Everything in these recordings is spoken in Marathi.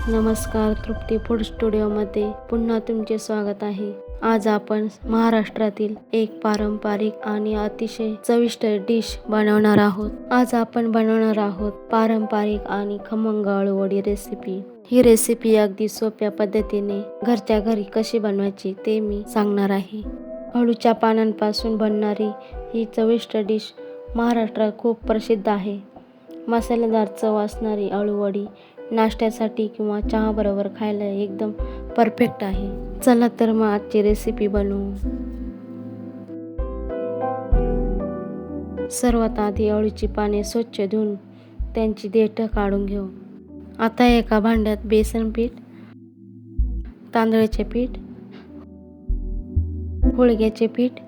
नमस्कार, तृप्ती फूड स्टुडिओमध्ये पुन्हा तुमचे स्वागत आहे. आज आपण महाराष्ट्रातील एक पारंपरिक आणि अतिशय चविष्ट डिश बनवणार आहोत. आज आपण बनवणार आहोत पारंपरिक आणि खमंग अळूवडी रेसिपी. ही रेसिपी अगदी सोप्या पद्धतीने घरच्या घरी कशी बनवायची ते मी सांगणार आहे. अळूच्या पानांपासून बनणारी ही चविष्ट डिश महाराष्ट्रात खूप प्रसिद्ध आहे. मसालेदार चव असणारी अळूवडी नाश्त्यासाठी किंवा चहाबरोबर खायला एकदम परफेक्ट आहे. चला तर मग आजची रेसिपी बनवू. सर्वात आधी अळूची पाने स्वच्छ धुवून त्यांची देठ काढून घेऊ. आता एका भांड्यात बेसन पीठ, तांदळाचे पीठ, हुळग्याचे पीठ,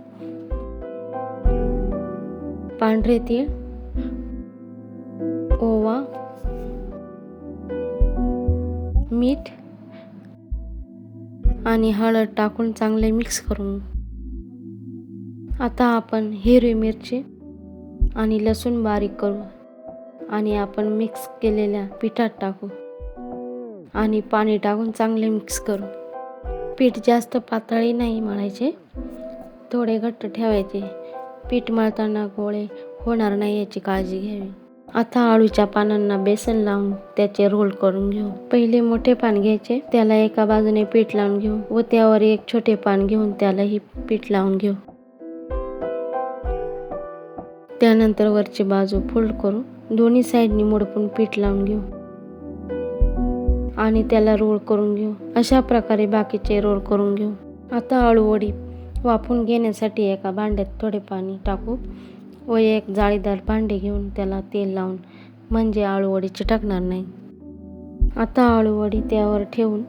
पांढरे तीळ, ओवा, मीठ आणि हळद टाकून चांगले मिक्स करून. आता आपण हिरवी मिरची आणि लसूण बारीक करू आणि आपण मिक्स केलेल्या पिठात टाकू आणि पाणी टाकून चांगले मिक्स करू. पीठ जास्त पातळी नाही मळायचे, थोडे घट्ट ठेवायचे. पीठ मळताना गोळे होणार नाही याची काळजी घ्यावी. आता अळूच्या पानांना बेसन लावून त्याचे रोल करून घेऊ. पहिले मोठे पान घ्यायचे, त्याला एका बाजूने पीठ लावून घेऊ व त्यावर एक छोटे पान घेऊन त्यालाही पीठ लावून घेऊ. त्यानंतर वरची बाजू फोल्ड करू, दोन्ही साईडनी मोडपून पीठ लावून घेऊ आणि त्याला रोल करून घेऊ. अशा प्रकारे बाकीचे रोल करून घेऊ. आता अळूवडी वाफवून घेण्यासाठी एका भांड्यात थोडे पाणी टाकू व एक जाळीदार भांडे घेऊन त्याला तेल लावून, म्हणजे अळूवडी चिटकणार नाही. आता अळूवडी त्यावर ठेवून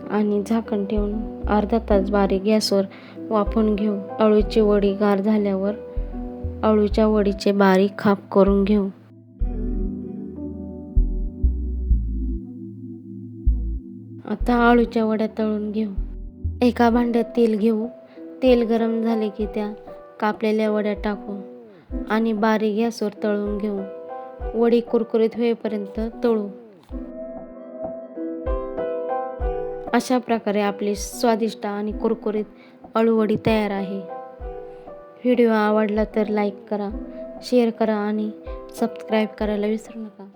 आणि झाकण ठेवून अर्धा तास बारीक गॅसवर वाफवून घेऊ. अळूची वडी गार झाल्यावर अळूच्या वडीचे बारीक काप करून घेऊ. आता अळूच्या वड्या तळून घेऊ. एका भांड्यात तेल घेऊ. तेल गरम झाले की त्या कापलेल्या वड्या टाकू आणि बारीक गॅसवर तळून घेऊ. वडी कुरकुरीत होईपर्यंत तळू. अशा प्रकारे आपली स्वादिष्ट आणि कुरकुरीत अळूवडी तयार आहे. व्हिडिओ आवडला तर लाईक करा, शेअर करा आणि सबस्क्राईब करायला विसरू नका.